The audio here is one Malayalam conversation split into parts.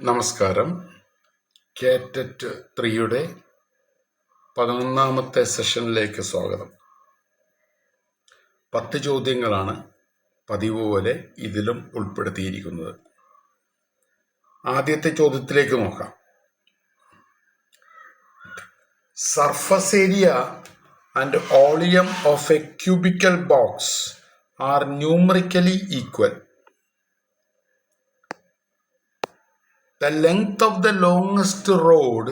നമസ്കാരം. കേറ്ററ്റ് 3യുടെ 11ാമത്തെ സെഷനിലേക്ക് സ്വാഗതം. 10 ചോദ്യങ്ങളാണ് പതിവ് പോലെ ഇതിലും ഉൾപ്പെടുത്തിയിരിക്കുന്നത്. ആദ്യത്തെ ചോദ്യത്തിലേക്ക് നോക്കാം. Surface area and volume of a cubical box are numerically equal. The length of the longest rod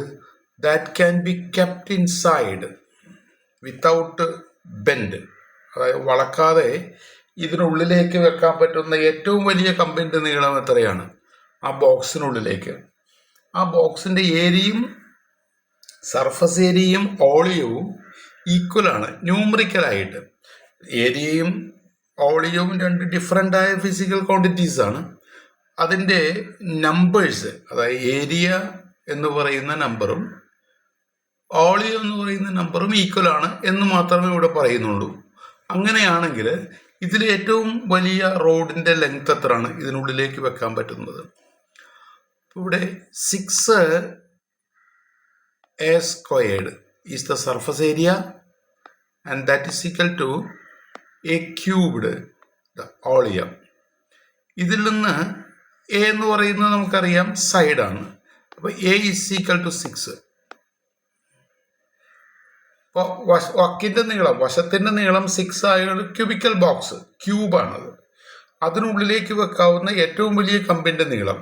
that can be kept inside without bend, അതായത് വളക്കാതെ ഇതിനുള്ളിലേക്ക് വെക്കാൻ പറ്റുന്ന ഏറ്റവും വലിയ കമ്പിൻ്റെ നീളം എത്രയാണ്? ആ ബോക്സിനുള്ളിലേക്ക്. ആ ബോക്സിൻ്റെ ഏരിയയും സർഫസ് ഏരിയയും വോളിയവും ഈക്വലാണ് ന്യൂമറിക്കലായിട്ട്. ഏരിയയും വോളിയവും രണ്ട് ഡിഫറൻ്റ് ആയ ഫിസിക്കൽ ക്വാണ്ടിറ്റീസ് ആണ്. അതിൻ്റെ നമ്പേഴ്സ്, അതായത് ഏരിയ എന്ന് പറയുന്ന നമ്പറും വോളിയം എന്ന് പറയുന്ന നമ്പറും ഈക്വലാണ് എന്ന് മാത്രമേ ഇവിടെ പറയുന്നുള്ളൂ. അങ്ങനെയാണെങ്കിൽ ഇതിൽ ഏറ്റവും വലിയ റോഡിൻ്റെ ലെങ്ത് എത്രയാണ് ഇതിനുള്ളിലേക്ക് വെക്കാൻ പറ്റുന്നത്? ഇവിടെ 6a² is the surface area and that is equal to a³ the volume. ഇതിൽ നിന്ന് എ എന്ന് പറയുന്നത് നമുക്കറിയാം സൈഡാണ്. അപ്പോൾ a ഈസ് ഈക്വൽ ടു 6. അപ്പോൾ വക്കിൻ്റെ നീളം, വശത്തിൻ്റെ നീളം 6 ആയുള്ള ക്യൂബിക്കൽ ബോക്സ് ക്യൂബാണത്. അതിനുള്ളിലേക്ക് വെക്കാവുന്ന ഏറ്റവും വലിയ കമ്പിൻ്റെ നീളം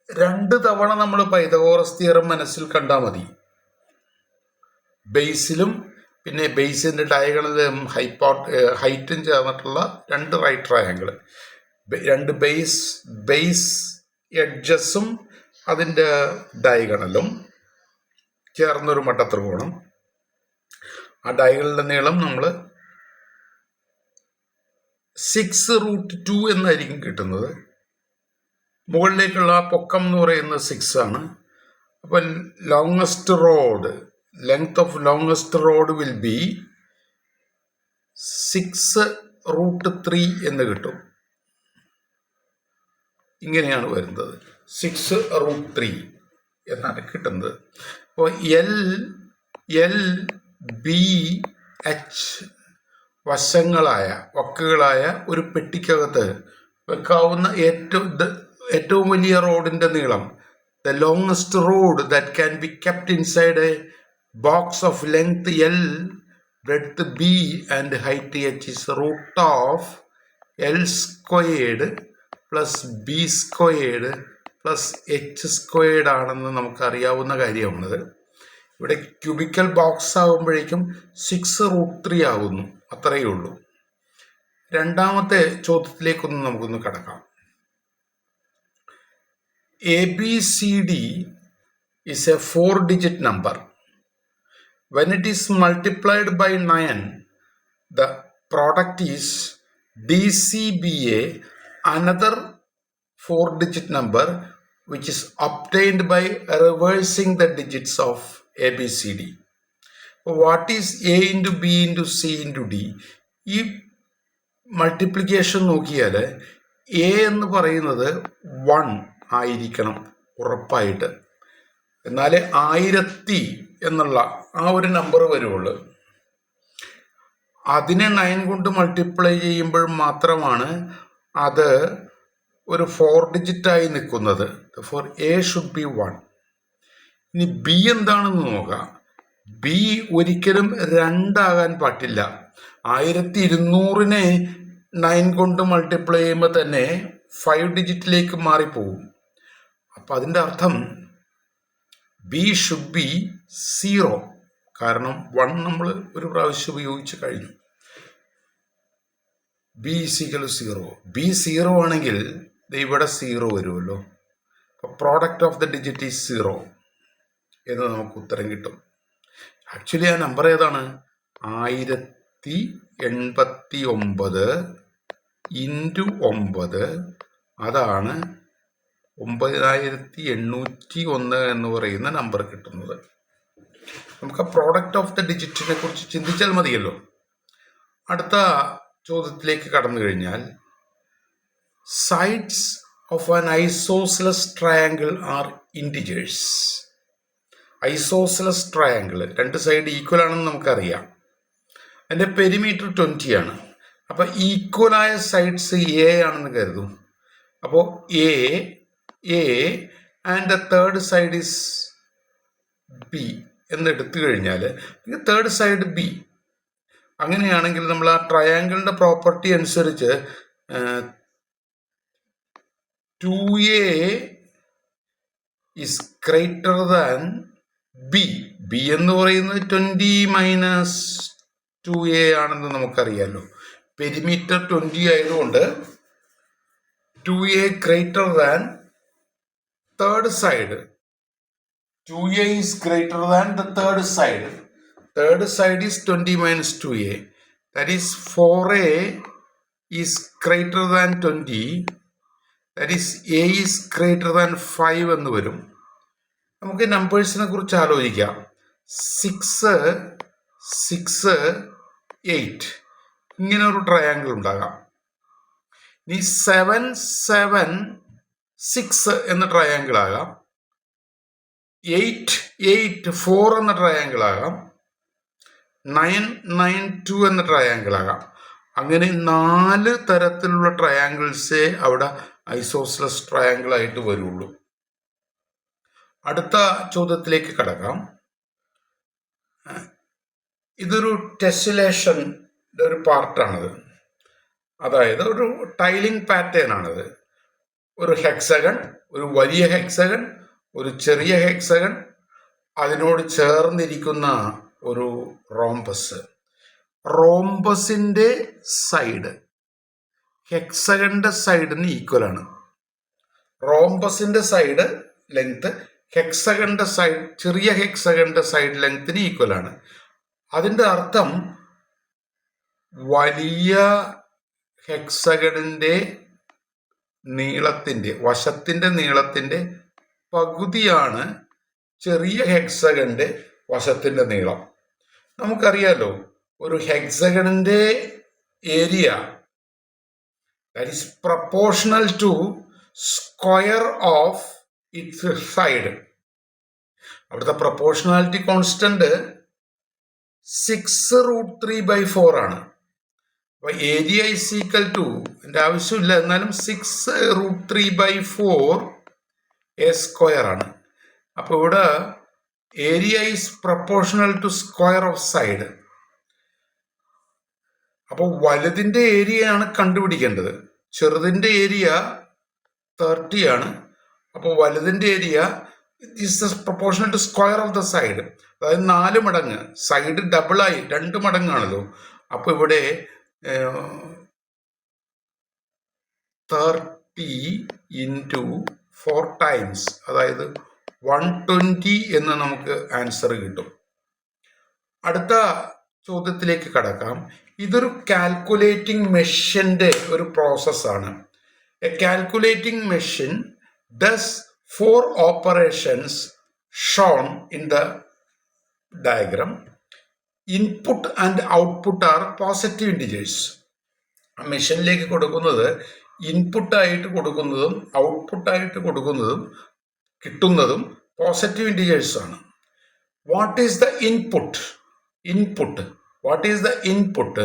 2 തവണ നമ്മൾ പൈതഗോറസ് തിയറം മനസ്സിൽ കണ്ടാൽ മതി. ബേസിലും പിന്നെ ബേസിൻ്റെ ഡയഗണലും ഹൈറ്റും ചേർന്നിട്ടുള്ള 2 റൈറ്റ് ട്രയാങ്കിൾ, 2 ബേസ് എഡ്ജസും അതിൻ്റെ ഡയഗണലും ചേർന്നൊരു മട്ടത്രികോണം. ആ ഡയഗണലിൻ്റെ നീളം നമ്മൾ 6√2 എന്നായിരിക്കും കിട്ടുന്നത്. മുകളിലേക്കുള്ള പൊക്കം എന്ന് പറയുന്നത് 6 ആണ്. അപ്പോൾ longest road, length of longest road will be 6√3 എന്ന് കിട്ടും. ഇങ്ങനെയാണ് വരുന്നത്, 6√3 എന്നാണ് കിട്ടുന്നത്. അപ്പോൾ LBH വശങ്ങളായ വക്കുകളായ ഒരു പെട്ടിക്കകത്ത് വെക്കാവുന്ന ഏറ്റവും വലിയ റോഡിൻ്റെ നീളം, the longest road that can be kept inside A box of length L, breadth B and height H is √L² plus B² plus H² ആണെന്ന് നമുക്കറിയാവുന്ന കാര്യമാണത്. ഇവിടെ ക്യൂബിക്കൽ ബോക്സ് ആകുമ്പോഴേക്കും 6√3 ആകുന്നു, അത്രയേ ഉള്ളൂ. രണ്ടാമത്തെ ചോദ്യത്തിലേക്കൊന്ന് നമുക്കൊന്ന് കടക്കാം. ABCD is a 4-digit number. When it is multiplied by 9, the product is DCBA, another 4-digit number which is obtained by reversing the digits of ABCD. What is A into B into C into D? ഈ മൾട്ടിപ്ലിക്കേഷൻ നോക്കിയാൽ A എന്ന് പറയുന്നത് 1 ആയിരിക്കണം ഉറപ്പായിട്ട്. എന്നാലേ 1000 എന്നുള്ള ആ ഒരു നമ്പർ വരുള്ളൂ. അതിനെ 9 കൊണ്ട് മൾട്ടിപ്ലൈ ചെയ്യുമ്പോൾ മാത്രമാണ് അത് ഒരു 4 ഡിജിറ്റായി നിൽക്കുന്നത്. For A should be 1. ഇനി B എന്താണെന്ന് നോക്കാം. B ഒരിക്കലും 2 ആകാൻ പാടില്ല. 1200നെ 9 കൊണ്ട് മൾട്ടിപ്ലൈ ചെയ്യുമ്പോൾ തന്നെ 5 ഡിജിറ്റിലേക്ക് മാറിപ്പോകും. അപ്പം അതിൻ്റെ അർത്ഥം B ഷുഡ് ബി 0. കാരണം 1 നമ്മൾ ഒരു പ്രാവശ്യം ഉപയോഗിച്ച് കഴിഞ്ഞു. B = 0. B 0 ആണെങ്കിൽ ഇവിടെ 0 വരുമല്ലോ. അപ്പോൾ product of the digit is 0 എന്ന് നമുക്ക് ഉത്തരം കിട്ടും. ആക്ച്വലി ആ നമ്പർ ഏതാണ്? 1089 ഇൻറ്റു 9, അതാണ് 9801 എന്ന് പറയുന്ന നമ്പർ കിട്ടുന്നത്. നമുക്ക് പ്രോഡക്റ്റ് ഓഫ് ദ ഡിജിറ്റിനെ കുറിച്ച് ചിന്തിച്ചാൽ മതിയല്ലോ. അടുത്ത ചോദ്യത്തിലേക്ക് കടന്നു കഴിഞ്ഞാൽ, sides of an isosceles triangle are integers. Isosceles triangle രണ്ട് സൈഡ് ഈക്വൽ ആണെന്ന് നമുക്കറിയാം. അതിൻ്റെ പെരിമീറ്റർ 20 ആണ്. അപ്പോൾ ഈക്വലായ സൈഡ്സ് എ ആണെന്ന് കരുതും. അപ്പോൾ A and the third side is B എന്നെടുത്തു കഴിഞ്ഞാൽ തേർഡ് സൈഡ് ബി. അങ്ങനെയാണെങ്കിൽ നമ്മൾ ആ ട്രയാങ്കിളിൻ്റെ പ്രോപ്പർട്ടി അനുസരിച്ച് 2a is greater than b എന്ന് പറയുന്നത് 20 മൈനസ് 2a ആണെന്ന് നമുക്കറിയാമല്ലോ. പെരിമീറ്റർ 20 ആയതുകൊണ്ട് 2a greater than third side. 2a is greater than the third side. Third side is 20 minus 2a. That is 4a is greater than 20. That is a is greater than 5 എന്ന് വരും. നമുക്ക് നമ്പേഴ്സിനെ കുറിച്ച് ആലോചിക്കാം. 6, 8 ഇങ്ങനെ ഒരു ട്രയാങ്കിൾ ഉണ്ടാകാം. ഇനി 7, 7, 6 എന്ന ട്രയാങ്കിൾ ആകാം. 8, 8, 4 എന്ന ട്രയാങ്കിൾ ആകാം. 9, 9, 2 എന്ന ട്രയാങ്കിൾ ആകാം. അങ്ങനെ 4 തരത്തിലുള്ള ട്രയാങ്കിൾസേ അവിടെ ഐസോസലസ് ട്രയാങ്കിൾ ആയിട്ട് വരുള്ളൂ. അടുത്ത ചോദ്യത്തിലേക്ക് കടക്കാം. ഇതൊരു ടെസ്സലേഷൻ്റെ ഒരു പാർട്ടാണിത്. അതായത് ഒരു ടൈലിംഗ് പാറ്റേൺ ആണിത്. ഒരു ഹെക്സഗൺ, ഒരു വലിയ ഹെക്സഗൺ, ഒരു ചെറിയ ഹെക്സഗൺ, അതിനോട് ചേർന്നിരിക്കുന്ന ഒരു റോംബസ്. റോംബസിൻ്റെ സൈഡ് ഹെക്സഗണിൻ്റെ സൈഡിന് ഈക്വൽ ആണ്. റോംബസിൻ്റെ സൈഡ് ലെങ്ത് ഹെക്സഗണിൻ്റെ സൈഡ്, ചെറിയ ഹെക്സഗണിൻ്റെ സൈഡ് ലെങ്ത്തിന് ഈക്വൽ ആണ്. അതിൻ്റെ അർത്ഥം വലിയ ഹെക്സഗണിൻ്റെ നീളത്തിൻ്റെ, വശത്തിൻ്റെ നീളത്തിൻ്റെ പകുതിയാണ് ചെറിയ ഹെക്സഗണിൻ്റെ വശത്തിൻ്റെ നീളം. നമുക്കറിയാലോ ഒരു ഹെക്സഗണിൻ്റെ area that is proportional to square of its side. അവിടുത്തെ പ്രൊപ്പോർഷണാലിറ്റി കോൺസ്റ്റന്റ് 6√3/4 ആണ്. അപ്പോൾ ഏരിയ ഇസ് ഈക്വൽ ടു, എൻ്റെ ആവശ്യമില്ല എന്നാലും 6√3/4 a² ആണ്. അപ്പോൾ ഇവിടെ area is proportional to square of side. അപ്പോൾ വലുതിൻ്റെ ഏരിയയാണ് കണ്ടുപിടിക്കേണ്ടത്. ചെറുതിൻ്റെ ഏരിയ 30 ആണ്. അപ്പോൾ വലുതിൻ്റെ area is proportional to square of the side. അതായത് 4 മടങ്ങ്, സൈഡ് ഡബിളായി 2 മടങ്ങാണല്ലോ. അപ്പോൾ ഇവിടെ 30 × 4 ടൈംസ്, അതായത് 120 എന്ന് നമുക്ക് ആൻസർ കിട്ടും. അടുത്ത ചോദ്യത്തിലേക്ക് കടക്കാം. ഇതൊരു കാൽക്കുലേറ്റിംഗ് മെഷീൻ്റെ ഒരു പ്രോസസ്സാണ്. A calculating machine does 4 operations shown in the diagram. Input and output are positive integers. ആ മെഷീനിലേക്ക് കൊടുക്കുന്നത് ഇൻപുട്ടായിട്ട് കൊടുക്കുന്നതും ഔട്ട്പുട്ടായിട്ട് കൊടുക്കുന്നതും കിട്ടുന്നതും പോസിറ്റീവ് ഇൻറ്റിജേഴ്സാണ്. What is the input? What is the input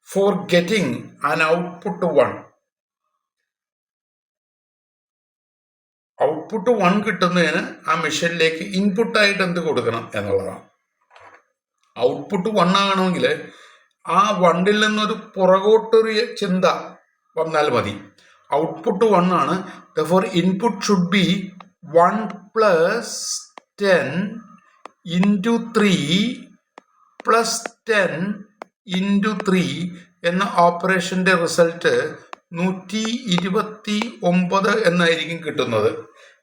for getting an output 1? Output 1 കിട്ടുന്നതിന് ആ മെഷീനിലേക്ക് ഇൻപുട്ടായിട്ട് എന്ത് കൊടുക്കണം എന്നുള്ളതാണ്. ഔട്ട്പുട്ട് 1 ആകണമെങ്കിൽ ആ 1ൽ നിന്നൊരു പുറകോട്ടൊരു ചിന്ത വന്നാൽ മതി. ഔട്ട്പുട്ട് 1 ആണ്. therefore input should be 1 + 10 × 3 + 10 × 3 എന്ന ഓപ്പറേഷൻ്റെ റിസൾട്ട് 129 എന്നായിരിക്കും കിട്ടുന്നത്.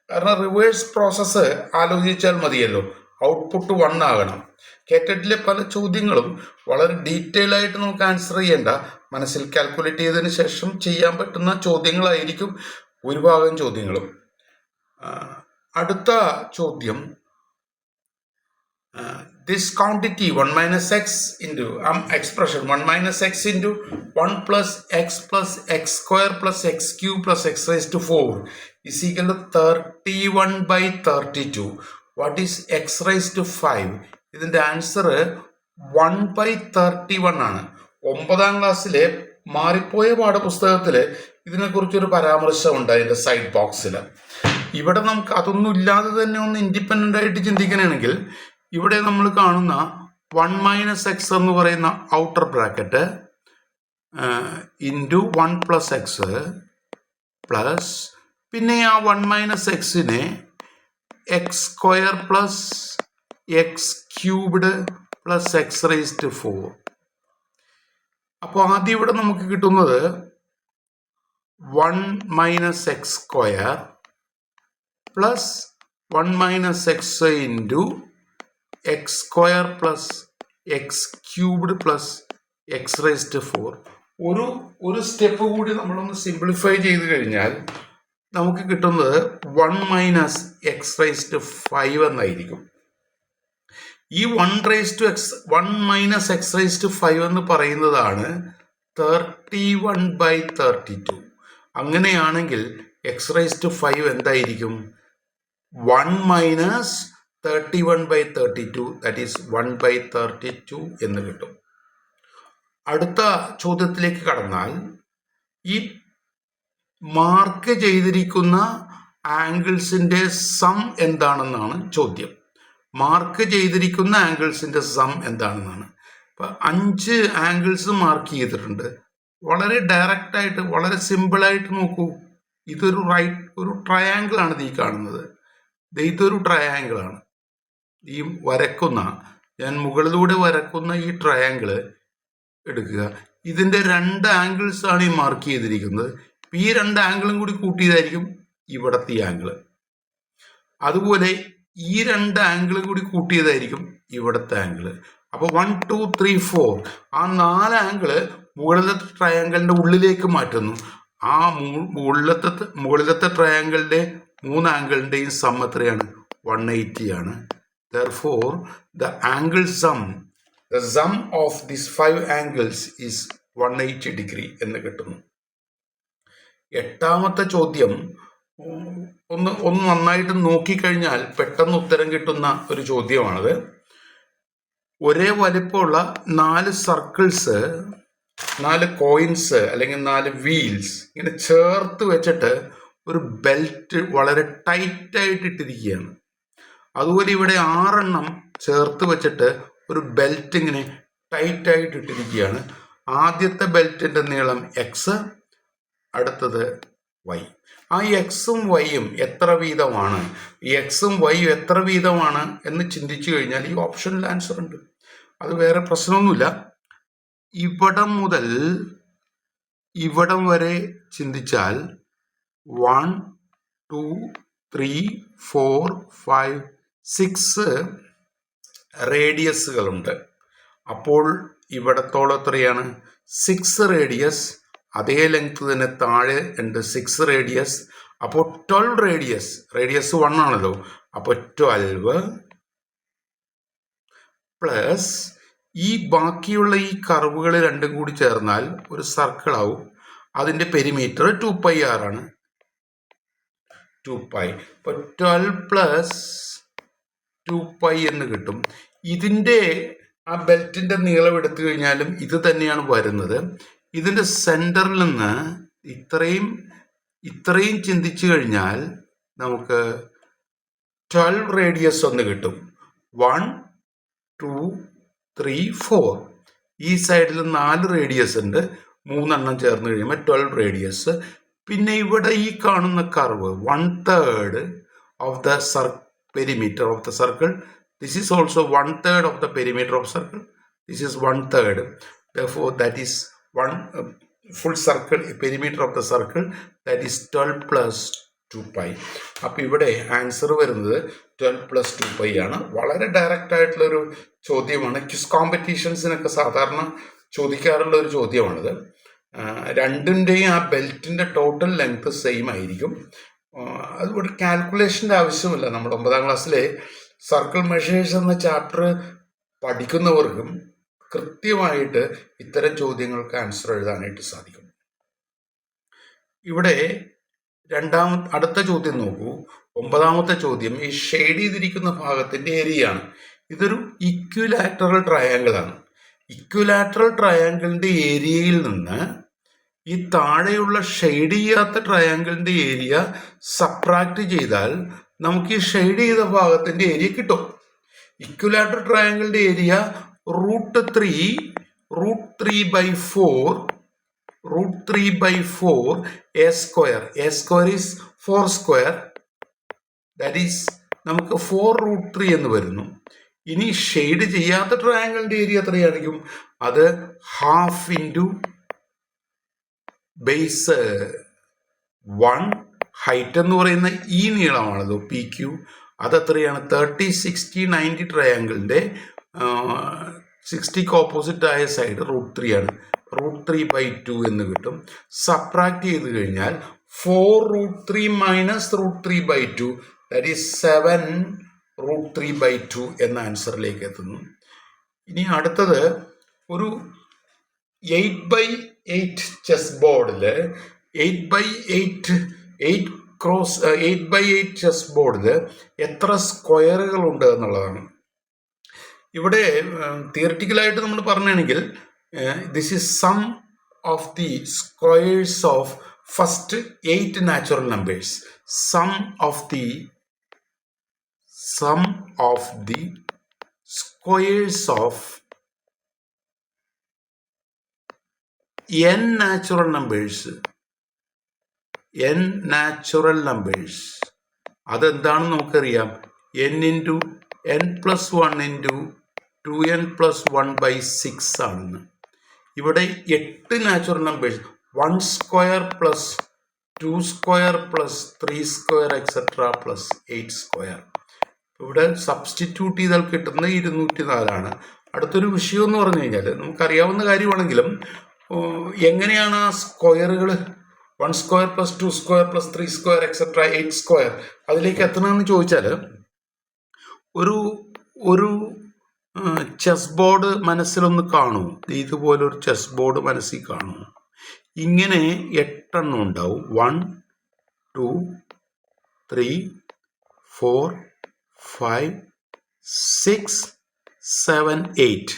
കാരണം റിവേഴ്സ് പ്രോസസ്സ് ആലോചിച്ചാൽ മതിയല്ലോ. ഔട്ട്പുട്ട് 1 ആകണം. കേറ്ററ്റിലെ പല ചോദ്യങ്ങളും വളരെ ഡീറ്റെയിൽ ആയിട്ട് നമുക്ക് ആൻസർ ചെയ്യേണ്ട, മനസ്സിൽ കാൽക്കുലേറ്റ് ചെയ്തതിന് ശേഷം ചെയ്യാൻ പറ്റുന്ന ചോദ്യങ്ങളായിരിക്കും ഭൂരിഭാഗം ചോദ്യങ്ങളും. അടുത്ത ചോദ്യം, this quantity 1 minus x into expression 1 minus x into 1 plus x square plus x cube plus x raised to 4 is equal to 31 by 32. What is x raised to 5? ഇതിൻ്റെ ആൻസർ 1 by 31 ആണ്. 9ാം ക്ലാസ്സിലെ മാറിപ്പോയ പാഠപുസ്തകത്തിൽ ഇതിനെക്കുറിച്ചൊരു പരാമർശമുണ്ട് അതിൻ്റെ സൈഡ് ബോക്സിൽ. ഇവിടെ നമുക്ക് അതൊന്നും ഇല്ലാതെ തന്നെ ഒന്ന് ഇൻഡിപെൻഡൻ്റ് ആയിട്ട് ചിന്തിക്കണമെങ്കിൽ ഇവിടെ നമ്മൾ കാണുന്ന 1 മൈനസ് എക്സ് എന്ന് പറയുന്ന outer bracket into 1 plus x plus പിന്നെ ആ 1 മൈനസ് എക്സിനെ x square plus x cubed plus x raised 4. അപ്പോൾ ആദ്യം ഇവിടെ നമുക്ക് കിട്ടുന്നത് 1 minus x square plus 1 minus x into x square plus x cubed plus x raised 4. ഒരു സ്റ്റെപ്പ് കൂടി നമ്മളൊന്ന് സിംപ്ലിഫൈ ചെയ്ത് കഴിഞ്ഞാൽ നമുക്ക് കിട്ടുന്നത് 1 മൈനസ് എക്സ് റേസ്ഡ് 5 എന്നായിരിക്കും. ഈ 1 മൈനസ് എക്സ് റേസ്ഡ് 5 എന്ന് പറയുന്നതാണ് 31 by 32. അങ്ങനെയാണെങ്കിൽ എക്സ് റേസ്ഡ് 5 എന്തായിരിക്കും? 1 minus 31 by 32, that is 1 by 32 എന്ന് കിട്ടും. അടുത്ത ചോദ്യത്തിലേക്ക് കടന്നാൽ ഈ മാർക്ക് ചെയ്തിരിക്കുന്ന ആംഗിൾസിൻ്റെ സം എന്താണെന്നാണ് ചോദ്യം. മാർക്ക് ചെയ്തിരിക്കുന്ന ആംഗിൾസിൻ്റെ സം എന്താണെന്നാണ്. ഇപ്പം 5 ആംഗിൾസ് മാർക്ക് ചെയ്തിട്ടുണ്ട്. വളരെ ഡയറക്റ്റായിട്ട് വളരെ സിമ്പിളായിട്ട് നോക്കൂ. ഒരു ട്രയാങ്കിളാണ് ഈ കാണുന്നത്. ഇതൊരു ട്രയാങ്കിളാണ്. ഈ ഞാൻ മുകളിലൂടെ വരക്കുന്ന ഈ ട്രയാങ്കിള് എടുക്കുക. ഇതിൻ്റെ 2 ആംഗിൾസ് ആണ് ഈ മാർക്ക് ചെയ്തിരിക്കുന്നത്. ഈ 2 ആംഗിളും കൂടി കൂട്ടിയതായിരിക്കും ഇവിടത്തെ ഈ ആംഗിള്. അതുപോലെ ഈ 2 ആംഗിളും കൂടി കൂട്ടിയതായിരിക്കും ഇവിടത്തെ ആംഗിള്. അപ്പോൾ 1 2 3 4 ആ 4 ആംഗിള് മുകളിലത്തെ ട്രയാങ്കിളിൻ്റെ ഉള്ളിലേക്ക് മാറ്റുന്നു. ആ മുകളിലത്തെ ട്രയാങ്കിളിൻ്റെ 3 ആംഗിളിൻ്റെയും സം എത്രയാണ്? 180 ആണ്. Therefore, the sum of these 5 angles is 180 degree എന്ന് കിട്ടുന്നു. 8ാമത്തെ ചോദ്യം ഒന്ന് നന്നായിട്ട് നോക്കിക്കഴിഞ്ഞാൽ പെട്ടെന്ന് ഉത്തരം കിട്ടുന്ന ഒരു ചോദ്യമാണത്. ഒരേ വലിപ്പമുള്ള 4 സർക്കിൾസ്, 4 കോയിൻസ് അല്ലെങ്കിൽ 4 വീൽസ് ഇങ്ങനെ ചേർത്ത് വെച്ചിട്ട് ഒരു ബെൽറ്റ് വളരെ ടൈറ്റായിട്ട് ഇട്ടിരിക്കുകയാണ്. അതുപോലെ ഇവിടെ 6 എണ്ണം ചേർത്ത് വെച്ചിട്ട് ഒരു ബെൽറ്റ് ഇങ്ങനെ ടൈറ്റായിട്ട് ഇട്ടിരിക്കുകയാണ്. ആദ്യത്തെ ബെൽറ്റിൻ്റെ നീളം എക്സ്, അടുത്തത് വൈ. ആ എക്സും വൈയും എത്ര വീതമാണ്? ഈ എക്സും വൈയും എത്ര വീതമാണ് എന്ന് ചിന്തിച്ചു കഴിഞ്ഞാൽ ഈ ഓപ്ഷനിൽ ആൻസർ ഉണ്ട്. അത് വേറെ പ്രശ്നമൊന്നുമില്ല. ഇവിടം മുതൽ ഇവിടം വരെ ചിന്തിച്ചാൽ 1 2 3 4 5 6 റേഡിയസുകളുണ്ട്. അപ്പോൾ ഇവിടത്തോളം എത്രയാണ്? 6 റേഡിയസ്. അതേ ലെങ്ത് തന്നെ താഴെ ഉണ്ട് 6 റേഡിയസ്. അപ്പോൾ 12 റേഡിയസ് 1 ആണല്ലോ. അപ്പോൾ 12 പ്ലസ് ഈ ബാക്കിയുള്ള ഈ കർവുകൾ രണ്ടും കൂടി ചേർന്നാൽ ഒരു സർക്കിൾ ആവും. അതിൻ്റെ പെരിമീറ്റർ 2πr ആണ്. 2π. ഇപ്പോൾ 12 പ്ലസ് 2π എന്ന് കിട്ടും. ഇതിൻ്റെ ആ ബെൽറ്റിൻ്റെ നീളം എടുത്തു കഴിഞ്ഞാലും ഇത് തന്നെയാണ് വരുന്നത്. ഇതിൻ്റെ സെൻറ്ററിൽ നിന്ന് ഇത്രയും ചിന്തിച്ചു കഴിഞ്ഞാൽ നമുക്ക് 12 റേഡിയസ് ഒന്ന് കിട്ടും. 1 2 3 4. ഈ സൈഡിൽ 4 റേഡിയസ് ഉണ്ട്. 3 എണ്ണം ചേർന്ന് കഴിയുമ്പോൾ 12 റേഡിയസ്. പിന്നെ ഇവിടെ ഈ കാണുന്ന curve 1/3 of the perimeter of the circle. This is also 1/3 of the perimeter of circle. This is 1/3. Therefore, that is one full circle, perimeter of the circle, that is 12 plus 2π. അപ്പോൾ ഇവിടെ ആൻസർ വരുന്നത് 12 plus 2π ആണ്. വളരെ ഡയറക്റ്റ് ആയിട്ടുള്ളൊരു ചോദ്യമാണ്. ക്വിസ് കോമ്പറ്റീഷൻസിനൊക്കെ സാധാരണ ചോദിക്കാറുള്ള ഒരു ചോദ്യമാണിത്. രണ്ടിൻ്റെയും ആ ബെൽറ്റിൻ്റെ ടോട്ടൽ ലെങ്ത് സെയിം ആയിരിക്കും. അതുകൊണ്ട് കാൽക്കുലേഷൻ്റെ ആവശ്യമില്ല. നമ്മൾ 9ാം ക്ലാസ്സിലെ സർക്കിൾ മെഷേഴ്സ് എന്ന ചാപ്റ്റർ പഠിക്കുന്നവർക്കും കൃത്യമായിട്ട് ഇത്തരം ചോദ്യങ്ങൾക്ക് ആൻസർ എഴുതാനായിട്ട് സാധിക്കും. ഇവിടെ അടുത്ത ചോദ്യം നോക്കൂ. 9ാമത്തെ ചോദ്യം ഈ ഷെയ്ഡ് ചെയ്തിരിക്കുന്ന ഭാഗത്തിന്റെ ഏരിയയാണ്. ഇതൊരു ഇക്വിലാറ്ററൽ ട്രയാങ്കിൾ ആണ്. ഇക്വിലാറ്ററൽ ട്രയാങ്കിളിന്റെ ഏരിയയിൽ നിന്ന് ഈ താഴെയുള്ള ഷെയ്ഡ് ചെയ്യാത്ത ട്രയാങ്കിളിന്റെ ഏരിയ സബ്ട്രാക്ട് ചെയ്താൽ നമുക്ക് ഈ ഷെയ്ഡ് ചെയ്ത ഭാഗത്തിന്റെ ഏരിയ കിട്ടും. ഇക്വിലാറ്ററൽ ട്രയാങ്കിളിന്റെ area √3/4 a square. A square is 4 square. That is നമുക്ക് 4√3 എന്ന് വരുന്നു. ഇനി ഷെയ്ഡ് ചെയ്യാത്ത ട്രയാങ്കിളിന്റെ ഏരിയ എത്രയായിരിക്കും? അത് 1/2 into ബേസ് 1 ഹൈറ്റ് എന്ന് പറയുന്ന ഈ നീളമാണല്ലോ PQ. അതെത്രയാണ്? 30, 60, 90 ട്രയാങ്കിളിന്റെ 60ക്ക് ഓപ്പോസിറ്റ് ആയ സൈഡ് √3 ആണ്. √3/2 എന്ന് കിട്ടും. സബ്ട്രാക്ട് ചെയ്ത് കഴിഞ്ഞാൽ 4√3 മൈനസ് √3/2 ദാറ്റ് ഈസ് 7√3/2 എന്ന ആൻസറിലേക്ക് എത്തുന്നു. ഇനി അടുത്തത് ഒരു 8x8 ചെസ് ബോർഡിൽ 8x8 ചെസ് ബോർഡിൽ എത്ര സ്ക്വയറുകൾ ഉണ്ട് എന്നുള്ളതാണ്. ഇവിടെ തിയറിറ്റിക്കലായിട്ട് നമ്മൾ പറയുകയാണെങ്കിൽ this is sum of the squares of first 8 natural numbers. Sum of the squares of n natural numbers. അതെന്താണെന്ന് നമുക്കറിയാം. n into n plus 1 into 2n plus 1/6 ആണെന്ന്. ഇവിടെ 8 natural numbers 1 square plus 2 square plus 3 square etcetera plus 8 square. ഇവിടെ സബ്സ്റ്റിറ്റ്യൂട്ട് ചെയ്താൽ കിട്ടുന്നത് 204 ആണ്. അടുത്തൊരു വിഷയം എന്ന് പറഞ്ഞു കഴിഞ്ഞാൽ നമുക്കറിയാവുന്ന കാര്യമാണെങ്കിലും എങ്ങനെയാണ് ആ സ്ക്വയറുകൾ 1 square plus 2 square plus 3 square etcetera 8 square അതിലേക്ക് എത്തണമെന്ന് ചോദിച്ചാൽ ഒരു ചെസ് ബോർഡ് മനസ്സിലൊന്ന് കാണൂ. ഇതുപോലൊരു ചെസ് ബോർഡ് മനസ്സിൽ കാണൂ. ഇങ്ങനെ 8 എണ്ണം ഉണ്ടാവും. 1 2 3 4 5 6 7 8.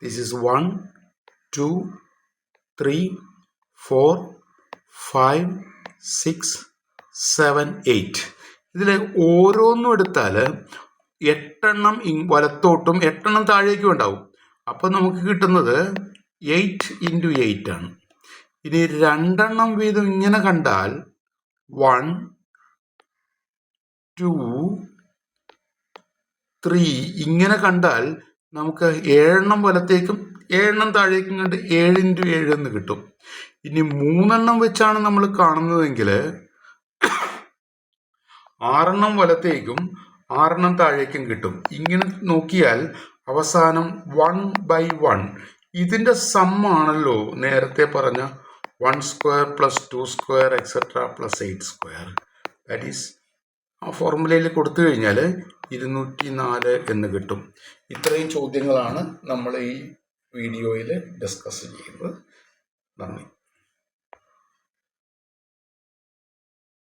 This is 1 2 3 4 5 6 7 8. ഇതിൽ ഓരോന്നും എടുത്താൽ 8 എണ്ണം വലത്തോട്ടും 8 എണ്ണം താഴേക്കും ഉണ്ടാവും. അപ്പോൾ നമുക്ക് കിട്ടുന്നത് 8 into 8 ആണ്. ഇനി 2 എണ്ണം വീതം ഇങ്ങനെ കണ്ടാൽ 1 2 3 ഇങ്ങനെ കണ്ടാൽ നമുക്ക് 7 എണ്ണം വലത്തേക്കും 7 എണ്ണം താഴേക്കും കണ്ട് 7 into 7 എന്ന് കിട്ടും. ഇനി 3 എണ്ണം വെച്ചാണ് നമ്മൾ കാണുന്നതെങ്കിൽ 6 എണ്ണം വലത്തേക്കും 6 എണ്ണം താഴേക്കും കിട്ടും. ഇങ്ങനെ നോക്കിയാൽ അവസാനം 1/1 ഇതിൻ്റെ സമ്മാണല്ലോ നേരത്തെ പറഞ്ഞ 1 square plus 2 square etcetera plus 8 square. That is ആ ഫോർമുലയിൽ കൊടുത്തു കഴിഞ്ഞാൽ 204 എന്ന് കിട്ടും. ഇത്രയും ചോദ്യങ്ങളാണ് നമ്മൾ ഈ വീഡിയോയിൽ ഡിസ്കസ് ചെയ്യുന്നത്. നന്ദി.